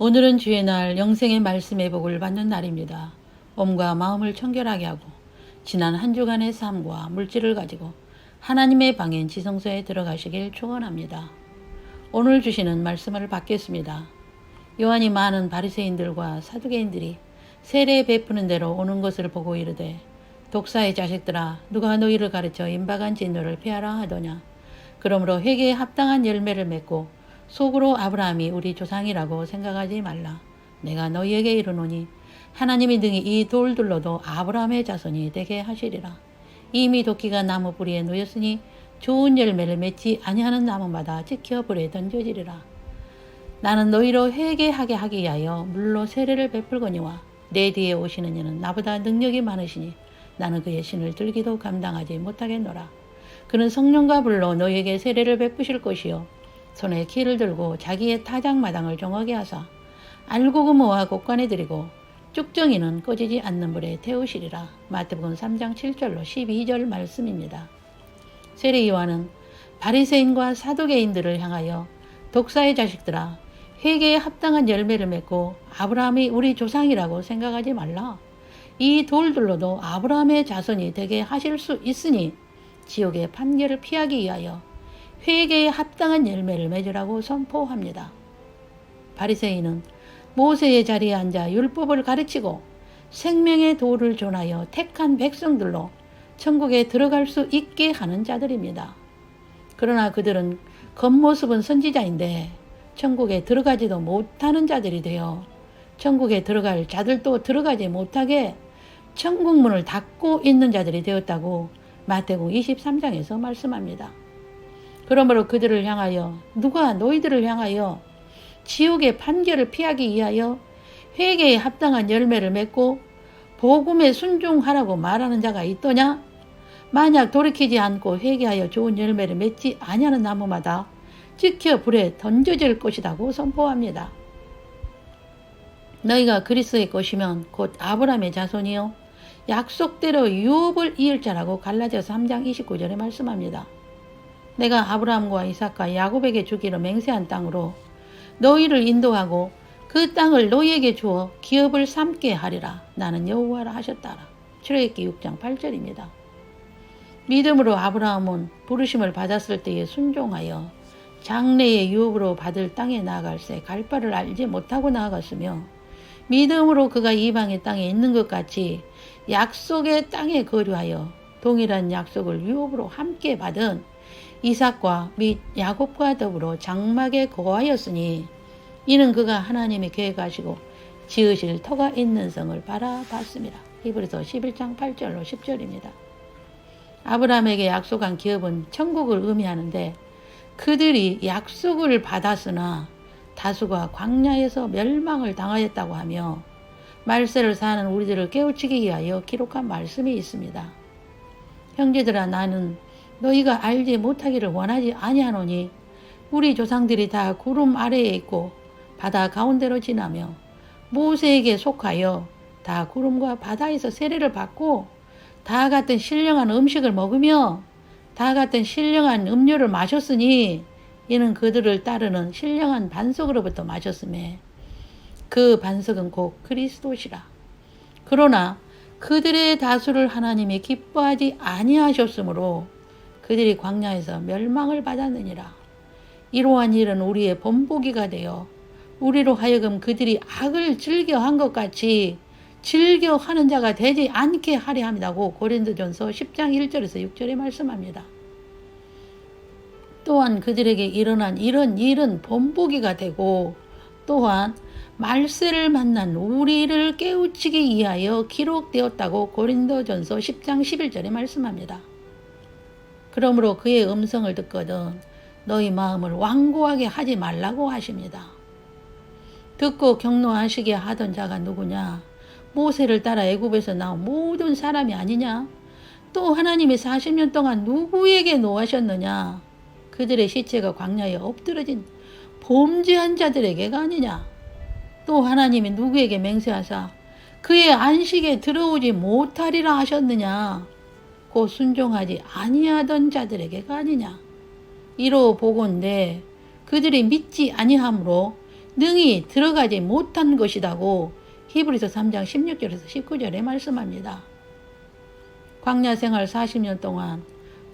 오늘은 주의 날 영생의 말씀의 복을 받는 날입니다. 몸과 마음을 청결하게 하고 지난 한 주간의 삶과 물질을 가지고 하나님의 방엔 지성소에 들어가시길 축원합니다. 오늘 주시는 말씀을 받겠습니다. 요한이 많은 바리새인들과 사두개인들이 세례 베푸는 대로 오는 것을 보고 이르되 독사의 자식들아 누가 너희를 가르쳐 임박한 진노를 피하라 하더냐. 그러므로 회개에 합당한 열매를 맺고 속으로 아브라함이 우리 조상이라고 생각하지 말라. 내가 너희에게 이르노니 하나님이 등이 이 돌들로도 아브라함의 자손이 되게 하시리라. 이미 도끼가 나무 뿌리에 놓였으니 좋은 열매를 맺지 아니하는 나무마다 지켜 불에 던져지리라. 나는 너희로 회개하게 하기 위하여 물로 세례를 베풀거니와 내 뒤에 오시는 이는 나보다 능력이 많으시니 나는 그의 신을 들기도 감당하지 못하겠노라. 그는 성령과 불로 너희에게 세례를 베푸실 것이요 손에 키를 들고 자기의 타작마당을 정하게 하사 알고구모와 곡간에 들이고 쭉정이는 꺼지지 않는 불에 태우시리라. 마태복음 3장 7절로 12절 말씀입니다. 세례 요한은 바리새인과 사두개인들을 향하여 독사의 자식들아 회개에 합당한 열매를 맺고 아브라함이 우리 조상이라고 생각하지 말라. 이 돌들로도 아브라함의 자손이 되게 하실 수 있으니 지옥의 판결을 피하기 위하여 회개에 합당한 열매를 맺으라고 선포합니다. 바리새인은 모세의 자리에 앉아 율법을 가르치고 생명의 도를 전하여 택한 백성들로 천국에 들어갈 수 있게 하는 자들입니다. 그러나 그들은 겉모습은 선지자인데 천국에 들어가지도 못하는 자들이 되어 천국에 들어갈 자들도 들어가지 못하게 천국문을 닫고 있는 자들이 되었다고 마태복음 23장에서 말씀합니다. 그러므로 그들을 향하여 누가 너희들을 향하여 지옥의 판결을 피하기 위하여 회개에 합당한 열매를 맺고 복음에 순종하라고 말하는 자가 있더냐? 만약 돌이키지 않고 회개하여 좋은 열매를 맺지 아니하는 나무마다 지켜 불에 던져질 것이라고 선포합니다. 너희가 그리스도의 것이면 곧 아브라함의 자손이요 약속대로 유업을 이을 자라고 갈라디아서 3장 29절에 말씀합니다. 내가 아브라함과 이삭과 야곱에게 주기로 맹세한 땅으로 너희를 인도하고 그 땅을 너희에게 주어 기업을 삼게 하리라. 나는 여호와라 하셨다라. 출애굽기 6장 8절입니다. 믿음으로 아브라함은 부르심을 받았을 때에 순종하여 장래의 유업으로 받을 땅에 나아갈새 갈 바를 알지 못하고 나아갔으며 믿음으로 그가 이방의 땅에 있는 것 같이 약속의 땅에 거류하여 동일한 약속을 유업으로 함께 받은 이삭과 및 야곱과 더불어 장막에 거하였으니 이는 그가 하나님이 계획하시고 지으실 터가 있는 성을 바라봤습니다. 히브리서 11장 8절로 10절입니다. 아브라함에게 약속한 기업은 천국을 의미하는데 그들이 약속을 받았으나 다수가 광야에서 멸망을 당하였다고 하며 말세를 사는 우리들을 깨우치기 위하여 기록한 말씀이 있습니다. 형제들아 나는 너희가 알지 못하기를 원하지 아니하노니 우리 조상들이 다 구름 아래에 있고 바다 가운데로 지나며 모세에게 속하여 다 구름과 바다에서 세례를 받고 다 같은 신령한 음식을 먹으며 다 같은 신령한 음료를 마셨으니 이는 그들을 따르는 신령한 반석으로부터 마셨음에 그 반석은 곧 그리스도시라. 그러나 그들의 다수를 하나님이 기뻐하지 아니하셨으므로 그들이 광야에서 멸망을 받았느니라. 이러한 일은 우리의 본보기가 되어 우리로 하여금 그들이 악을 즐겨한 것 같이 즐겨하는 자가 되지 않게 하려 함이라고 고린도전서 10장 1절에서 6절에 말씀합니다. 또한 그들에게 일어난 이런 일은 본보기가 되고 또한 말세를 만난 우리를 깨우치기 위하여 기록되었다고 고린도전서 10장 11절에 말씀합니다. 그러므로 그의 음성을 듣거든 너희 마음을 완고하게 하지 말라고 하십니다. 듣고 경노하시게 하던 자가 누구냐? 모세를 따라 애굽에서 나온 모든 사람이 아니냐? 또 하나님이 40년 동안 누구에게 노하셨느냐? 그들의 시체가 광야에 엎드러진 범죄한 자들에게가 아니냐? 또 하나님이 누구에게 맹세하사 그의 안식에 들어오지 못하리라 하셨느냐? 곧 순종하지 아니하던 자들에게가 아니냐. 이로 보건대 그들이 믿지 아니하므로 능히 들어가지 못한 것이라고 히브리서 3장 16절에서 19절에 말씀합니다. 광야 생활 40년 동안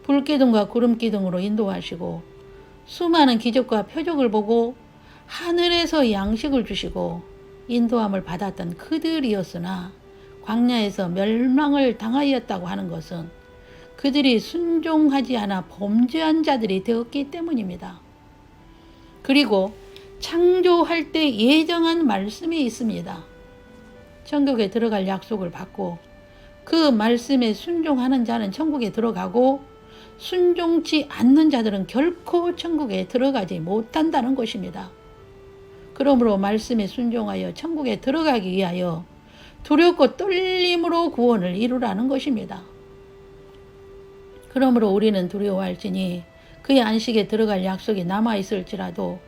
불기둥과 구름기둥으로 인도하시고 수많은 기적과 표적을 보고 하늘에서 양식을 주시고 인도함을 받았던 그들이었으나 광야에서 멸망을 당하였다고 하는 것은 그들이 순종하지 않아 범죄한 자들이 되었기 때문입니다. 그리고 창조할 때 예정한 말씀이 있습니다. 천국에 들어갈 약속을 받고 그 말씀에 순종하는 자는 천국에 들어가고 순종치 않는 자들은 결코 천국에 들어가지 못한다는 것입니다. 그러므로 말씀에 순종하여 천국에 들어가기 위하여 두렵고 떨림으로 구원을 이루라는 것입니다. 그러므로 우리는 두려워할지니 그의 안식에 들어갈 약속이 남아있을지라도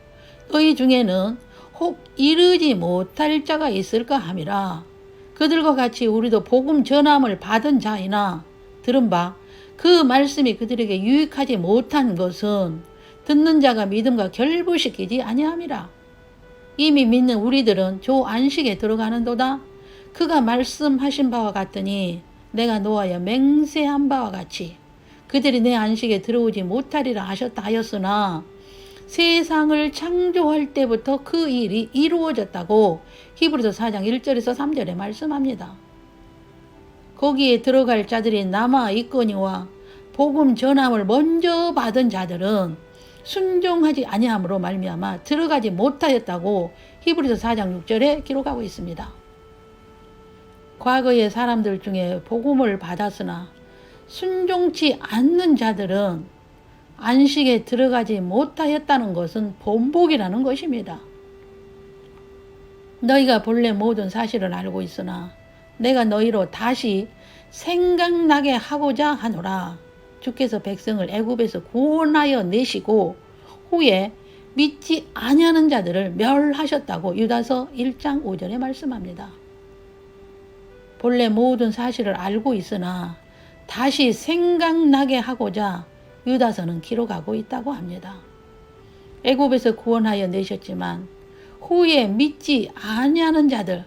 너희 중에는 혹 이르지 못할 자가 있을까 함이라. 그들과 같이 우리도 복음 전함을 받은 자이나 들은 바 그 말씀이 그들에게 유익하지 못한 것은 듣는 자가 믿음과 결부시키지 아니함이라. 이미 믿는 우리들은 저 안식에 들어가는도다. 그가 말씀하신 바와 같으니 내가 노하여 맹세한 바와 같이 그들이 내 안식에 들어오지 못하리라 하셨다 하였으나 세상을 창조할 때부터 그 일이 이루어졌다고 히브리서 4장 1절에서 3절에 말씀합니다. 거기에 들어갈 자들이 남아 있거니와 복음 전함을 먼저 받은 자들은 순종하지 아니함으로 말미암아 들어가지 못하였다고 히브리서 4장 6절에 기록하고 있습니다. 과거의 사람들 중에 복음을 받았으나 순종치 않는 자들은 안식에 들어가지 못하였다는 것은 본복이라는 것입니다. 너희가 본래 모든 사실을 알고 있으나 내가 너희로 다시 생각나게 하고자 하노라. 주께서 백성을 애굽에서 구원하여 내시고 후에 믿지 아니하는 자들을 멸하셨다고 유다서 1장 5절에 말씀합니다. 본래 모든 사실을 알고 있으나 다시 생각나게 하고자 유다서는 기록하고 있다고 합니다. 애굽에서 구원하여 내셨지만 후에 믿지 아니하는 자들,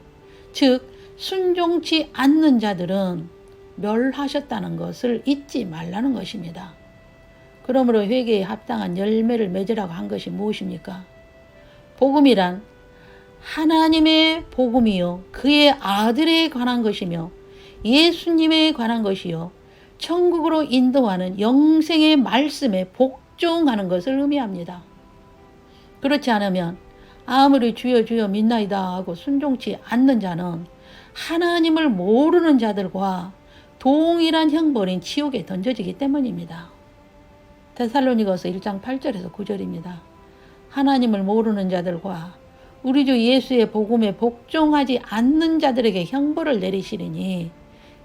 즉 순종치 않는 자들은 멸하셨다는 것을 잊지 말라는 것입니다. 그러므로 회개에 합당한 열매를 맺으라고 한 것이 무엇입니까? 복음이란 하나님의 복음이요 그의 아들에 관한 것이며 예수님에 관한 것이요 천국으로 인도하는 영생의 말씀에 복종하는 것을 의미합니다. 그렇지 않으면 아무리 주여 주여 믿나이다 하고 순종치 않는 자는 하나님을 모르는 자들과 동일한 형벌인 지옥에 던져지기 때문입니다. 데살로니가서 1장 8절에서 9절입니다. 하나님을 모르는 자들과 우리 주 예수의 복음에 복종하지 않는 자들에게 형벌을 내리시리니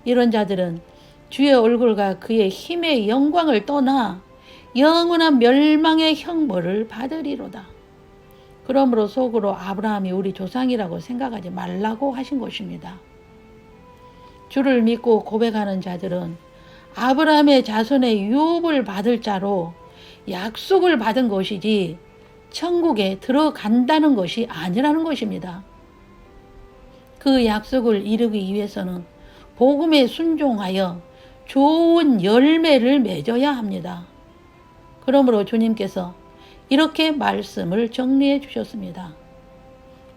이런 자들은 주의 얼굴과 그의 힘의 영광을 떠나 영원한 멸망의 형벌을 받으리로다. 그러므로 속으로 아브라함이 우리 조상이라고 생각하지 말라고 하신 것입니다. 주를 믿고 고백하는 자들은 아브라함의 자손의 유업을 받을 자로 약속을 받은 것이지 천국에 들어간다는 것이 아니라는 것입니다. 그 약속을 이루기 위해서는 복음에 순종하여 좋은 열매를 맺어야 합니다. 그러므로 주님께서 이렇게 말씀을 정리해 주셨습니다.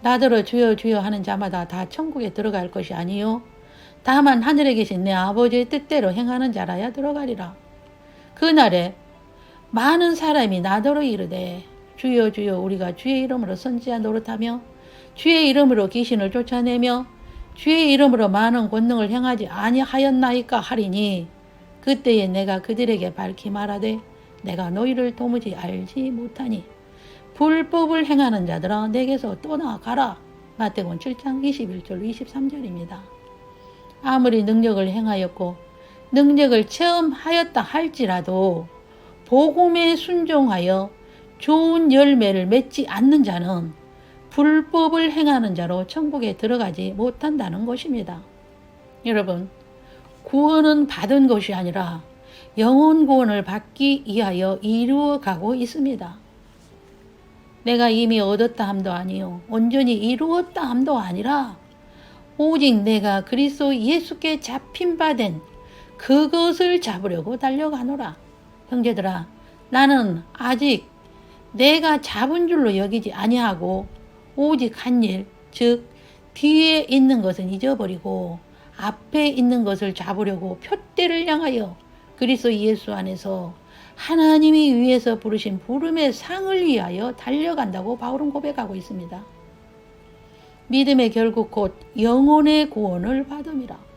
나더러 주여 주여 하는 자마다 다 천국에 들어갈 것이 아니요 다만 하늘에 계신 내 아버지의 뜻대로 행하는 자라야 들어가리라. 그날에 많은 사람이 나더러 이르되 주여 주여 우리가 주의 이름으로 선지자 노릇하며 주의 이름으로 귀신을 쫓아내며 주의 이름으로 많은 권능을 행하지 아니하였나이까 하리니 그때에 내가 그들에게 밝히 말하되 내가 너희를 도무지 알지 못하니 불법을 행하는 자들아 내게서 떠나가라. 마태복음 7장 21절 23절입니다. 아무리 능력을 행하였고 능력을 체험하였다 할지라도 복음에 순종하여 좋은 열매를 맺지 않는 자는 불법을 행하는 자로 천국에 들어가지 못한다는 것입니다. 여러분, 구원은 받은 것이 아니라 영혼 구원을 받기 위하여 이루어가고 있습니다. 내가 이미 얻었다 함도 아니요 온전히 이루었다 함도 아니라 오직 내가 그리스도 예수께 잡힌 바 된 그것을 잡으려고 달려가노라. 형제들아, 나는 아직 내가 잡은 줄로 여기지 아니하고 오직 한 일, 즉 뒤에 있는 것은 잊어버리고 앞에 있는 것을 잡으려고 표대를 향하여 그리스도 예수 안에서 하나님이 위에서 부르신 부름의 상을 위하여 달려간다고 바울은 고백하고 있습니다. 믿음의 결국 곧 영혼의 구원을 받음이라.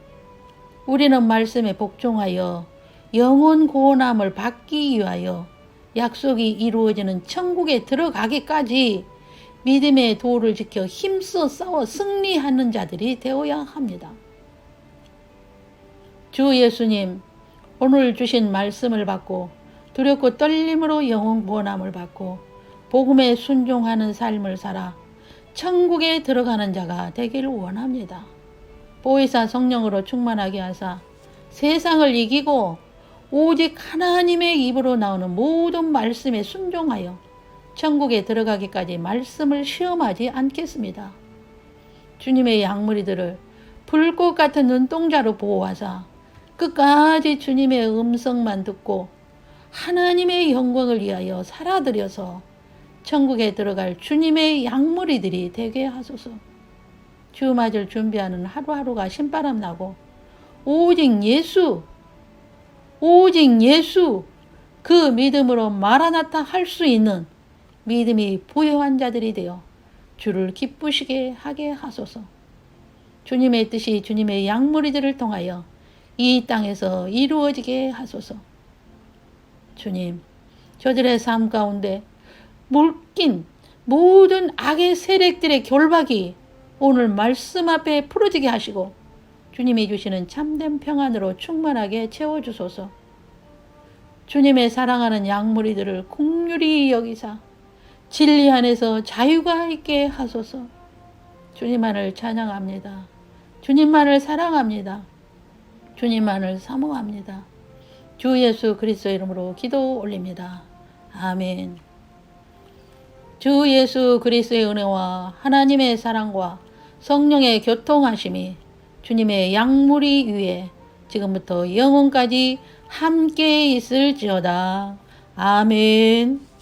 우리는 말씀에 복종하여 영혼 구원함을 받기 위하여 약속이 이루어지는 천국에 들어가기까지 믿음의 도를 지켜 힘써 싸워 승리하는 자들이 되어야 합니다. 주 예수님, 오늘 주신 말씀을 받고 두렵고 떨림으로 영혼 구원함을 받고 복음에 순종하는 삶을 살아 천국에 들어가는 자가 되기를 원합니다. 보혜사 성령으로 충만하게 하사 세상을 이기고 오직 하나님의 입으로 나오는 모든 말씀에 순종하여 천국에 들어가기까지 말씀을 시험하지 않겠습니다. 주님의 양무리들을 불꽃 같은 눈동자로 보호하사 끝까지 주님의 음성만 듣고 하나님의 영광을 위하여 살아들여서 천국에 들어갈 주님의 양무리들이 되게 하소서. 주 맞을 준비하는 하루하루가 신바람 나고 오직 예수 그 믿음으로 마라나타 할 수 있는 믿음이 부여한 자들이 되어 주를 기쁘시게 하게 하소서. 주님의 뜻이 주님의 양무리들을 통하여 이 땅에서 이루어지게 하소서. 주님, 저들의 삶 가운데 묶인 모든 악의 세력들의 결박이 오늘 말씀 앞에 풀어지게 하시고 주님이 주시는 참된 평안으로 충만하게 채워주소서. 주님의 사랑하는 양무리들을 긍휼히 여기사 진리 안에서 자유가 있게 하소서. 주님만을 찬양합니다. 주님만을 사랑합니다. 주님만을 사모합니다. 주 예수 그리스도 이름으로 기도 올립니다. 아멘. 주 예수 그리스도의 은혜와 하나님의 사랑과 성령의 교통하심이 주님의 양무리 위에 지금부터 영원까지 함께 있을지어다. 아멘.